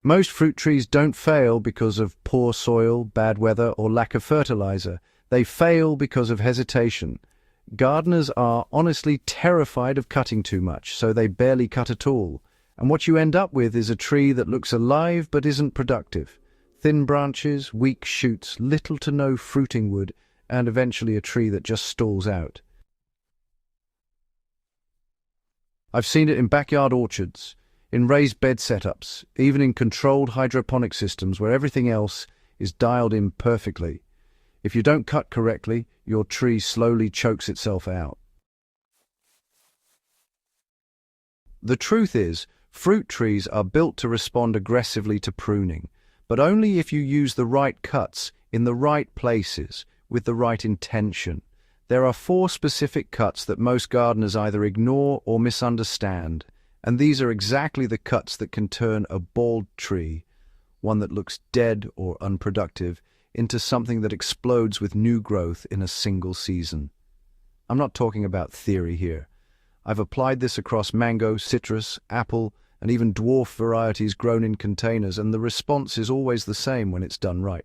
Most fruit trees don't fail because of poor soil, bad weather, or lack of fertilizer. They fail because of hesitation. Gardeners are honestly terrified of cutting too much, so they barely cut at all. And what you end up with is a tree that looks alive but isn't productive. Thin branches, weak shoots, little to no fruiting wood, and eventually a tree that just stalls out. I've seen it in backyard orchards, in raised bed setups, even in controlled hydroponic systems where everything else is dialed in perfectly. If you don't cut correctly, your tree slowly chokes itself out. The truth is, fruit trees are built to respond aggressively to pruning, but only if you use the right cuts in the right places with the right intention. There are 4 specific cuts that most gardeners either ignore or misunderstand, and these are exactly the cuts that can turn a bald tree, one that looks dead or unproductive, into something that explodes with new growth in a single season. I'm not talking about theory here. I've applied this across mango, citrus, apple, and even dwarf varieties grown in containers, and the response is always the same when it's done right.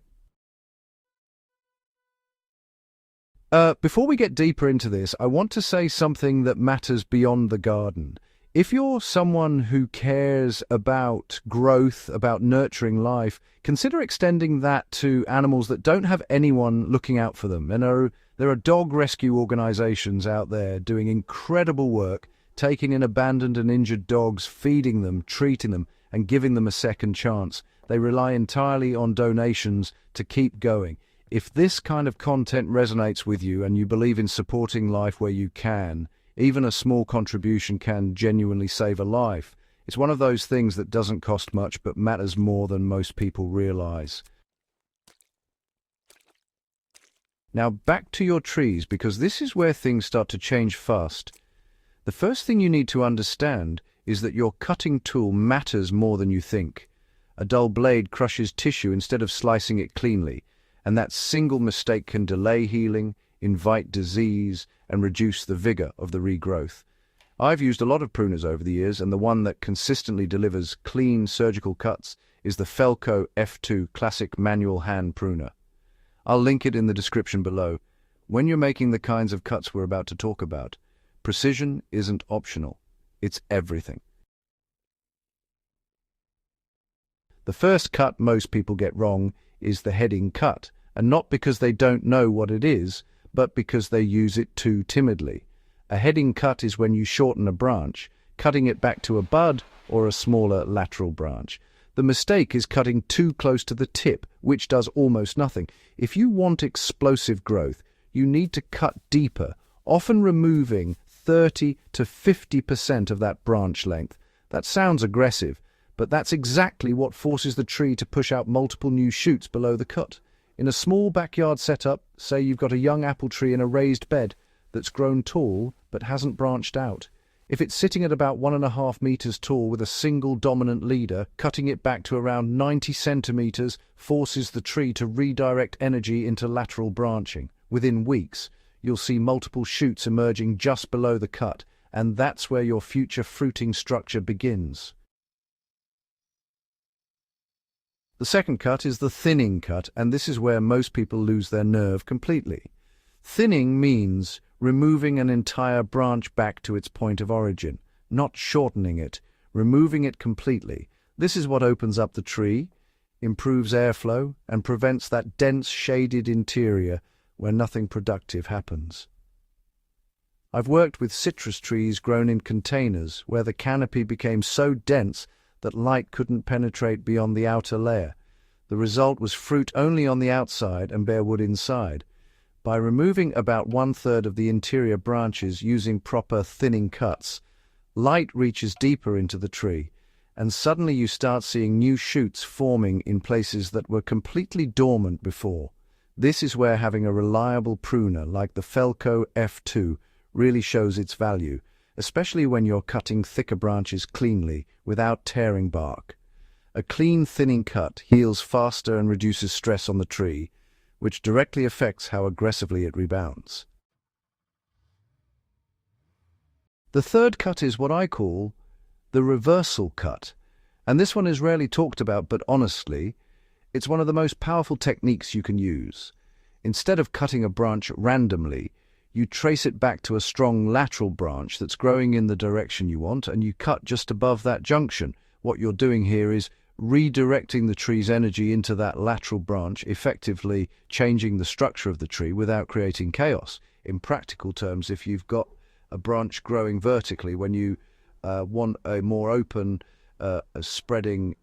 Before we get deeper into this, I want to say something that matters beyond the garden. If you're someone who cares about growth, about nurturing life, consider extending that to animals that don't have anyone looking out for them. There are dog rescue organizations out there doing incredible work, taking in abandoned and injured dogs, feeding them, treating them, and giving them a second chance. They rely entirely on donations to keep going. If this kind of content resonates with you and you believe in supporting life where you can, even a small contribution can genuinely save a life. It's one of those things that doesn't cost much but matters more than most people realize. Now back to your trees, because this is where things start to change fast. The first thing you need to understand is that your cutting tool matters more than you think. A dull blade crushes tissue instead of slicing it cleanly, and that single mistake can delay healing, invite disease, and reduce the vigor of the regrowth. I've used a lot of pruners over the years, and the one that consistently delivers clean surgical cuts is the Felco F2 Classic Manual Hand Pruner. I'll link it in the description below. When you're making the kinds of cuts we're about to talk about, precision isn't optional. It's everything. The first cut most people get wrong is the heading cut, and not because they don't know what it is, but because they use it too timidly. A heading cut is when you shorten a branch, cutting it back to a bud or a smaller lateral branch. The mistake is cutting too close to the tip, which does almost nothing. If you want explosive growth, you need to cut deeper, often removing 30 to 50% of that branch length. That sounds aggressive, but that's exactly what forces the tree to push out multiple new shoots below the cut. In a small backyard setup, say you've got a young apple tree in a raised bed that's grown tall but hasn't branched out. If it's sitting at about 1.5 meters tall with a single dominant leader, cutting it back to around 90 centimeters forces the tree to redirect energy into lateral branching. Within weeks, you'll see multiple shoots emerging just below the cut, and that's where your future fruiting structure begins. The second cut is the thinning cut, and this is where most people lose their nerve completely. Thinning means removing an entire branch back to its point of origin, not shortening it, removing it completely. This is what opens up the tree, improves airflow, and prevents that dense, shaded interior where nothing productive happens. I've worked with citrus trees grown in containers where the canopy became so dense that light couldn't penetrate beyond the outer layer. The result was fruit only on the outside and bare wood inside. By removing about 1/3 of the interior branches using proper thinning cuts, light reaches deeper into the tree, and suddenly you start seeing new shoots forming in places that were completely dormant before. This is where having a reliable pruner like the Felco F2 really shows its value, especially when you're cutting thicker branches cleanly without tearing bark. A clean thinning cut heals faster and reduces stress on the tree, which directly affects how aggressively it rebounds. The third cut is what I call the reversal cut, And this one is rarely talked about, but honestly, it's one of the most powerful techniques you can use. Instead of cutting a branch randomly, you trace it back to a strong lateral branch that's growing in the direction you want, and you cut just above that junction. What you're doing here is redirecting the tree's energy into that lateral branch, effectively changing the structure of the tree without creating chaos. In practical terms, if you've got a branch growing vertically, when you want a more open, spreading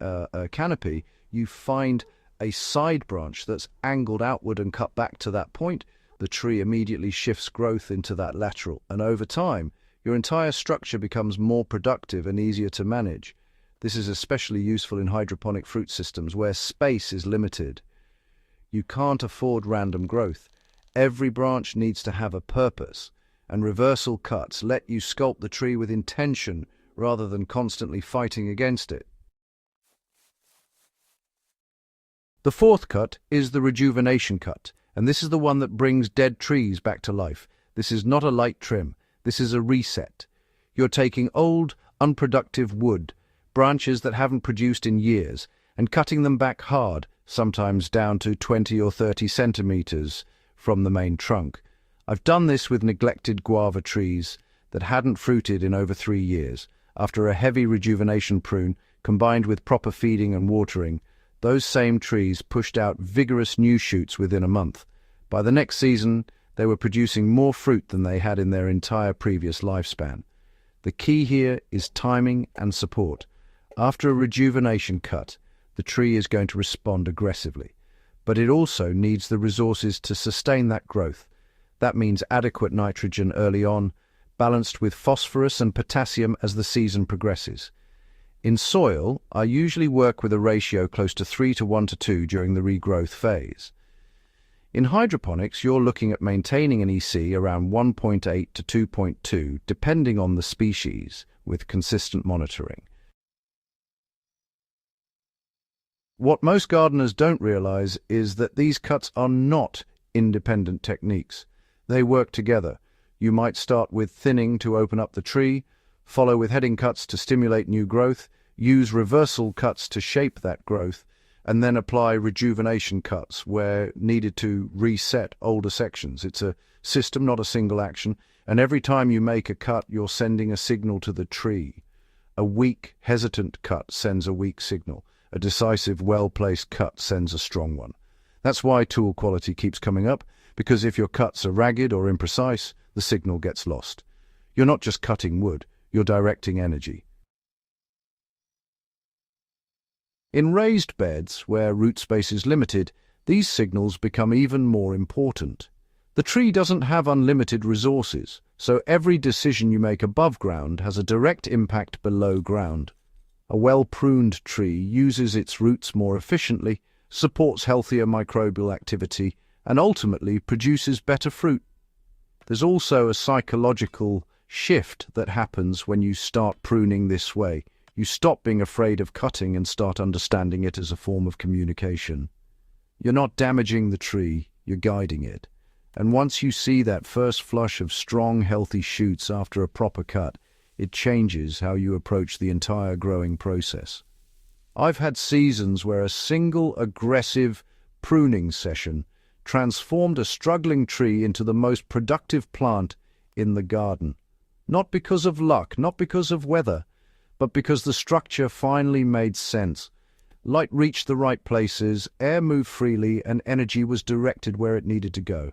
canopy, you find a side branch that's angled outward and cut back to that point. The tree immediately shifts growth into that lateral, and over time, your entire structure becomes more productive and easier to manage. This is especially useful in hydroponic fruit systems where space is limited. You can't afford random growth. Every branch needs to have a purpose, and reversal cuts let you sculpt the tree with intention rather than constantly fighting against it. The fourth cut is the rejuvenation cut, and this is the one that brings dead trees back to life. This is not a light trim. This is a reset. You're taking old, unproductive wood, branches that haven't produced in years, and cutting them back hard, sometimes down to 20 or 30 centimeters from the main trunk. I've done this with neglected guava trees that hadn't fruited in over 3 years. After a heavy rejuvenation prune, combined with proper feeding and watering, those same trees pushed out vigorous new shoots within a month. By the next season, they were producing more fruit than they had in their entire previous lifespan. The key here is timing and support. After a rejuvenation cut, the tree is going to respond aggressively, but it also needs the resources to sustain that growth. That means adequate nitrogen early on, balanced with phosphorus and potassium as the season progresses. In soil, I usually work with a ratio close to 3 to 1 to 2 during the regrowth phase. In hydroponics, you're looking at maintaining an EC around 1.8 to 2.2, depending on the species, with consistent monitoring. What most gardeners don't realize is that these cuts are not independent techniques. They work together. You might start with thinning to open up the tree, follow with heading cuts to stimulate new growth, use reversal cuts to shape that growth, and then apply rejuvenation cuts where needed to reset older sections. It's a system, not a single action, and every time you make a cut, you're sending a signal to the tree. A weak, hesitant cut sends a weak signal. A decisive, well-placed cut sends a strong one. That's why tool quality keeps coming up, because if your cuts are ragged or imprecise, the signal gets lost. You're not just cutting wood, you're directing energy. In raised beds, where root space is limited, these signals become even more important. The tree doesn't have unlimited resources, so every decision you make above ground has a direct impact below ground. A well-pruned tree uses its roots more efficiently, supports healthier microbial activity, and ultimately produces better fruit. There's also a psychological shift that happens when you start pruning this way. You stop being afraid of cutting and start understanding it as a form of communication. You're not damaging the tree, you're guiding it. And once you see that first flush of strong, healthy shoots after a proper cut, it changes how you approach the entire growing process. I've had seasons where a single aggressive pruning session transformed a struggling tree into the most productive plant in the garden. Not because of luck, not because of weather, but because the structure finally made sense. Light reached the right places, air moved freely, and energy was directed where it needed to go.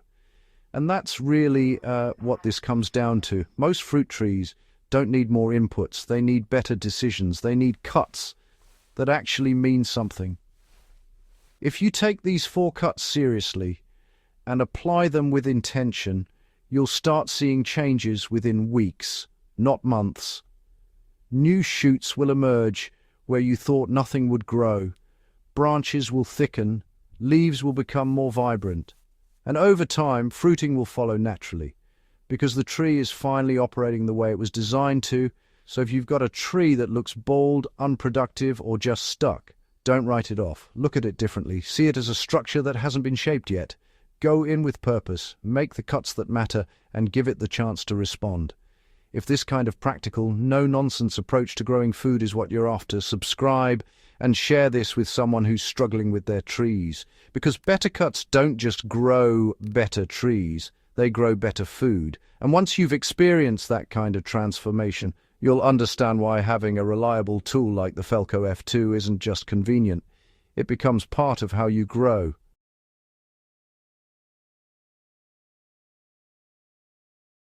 And that's really what this comes down to. Most fruit trees don't need more inputs. They need better decisions. They need cuts that actually mean something. If you take these 4 cuts seriously and apply them with intention, you'll start seeing changes within weeks, not months. New shoots will emerge where you thought nothing would grow. Branches will thicken, leaves will become more vibrant, and over time, fruiting will follow naturally, because the tree is finally operating the way it was designed to. So if you've got a tree that looks bald, unproductive, or just stuck, don't write it off. Look at it differently. See it as a structure that hasn't been shaped yet. Go in with purpose, make the cuts that matter, and give it the chance to respond. If this kind of practical, no-nonsense approach to growing food is what you're after, subscribe and share this with someone who's struggling with their trees. Because better cuts don't just grow better trees, they grow better food. And once you've experienced that kind of transformation, you'll understand why having a reliable tool like the Felco F2 isn't just convenient. It becomes part of how you grow.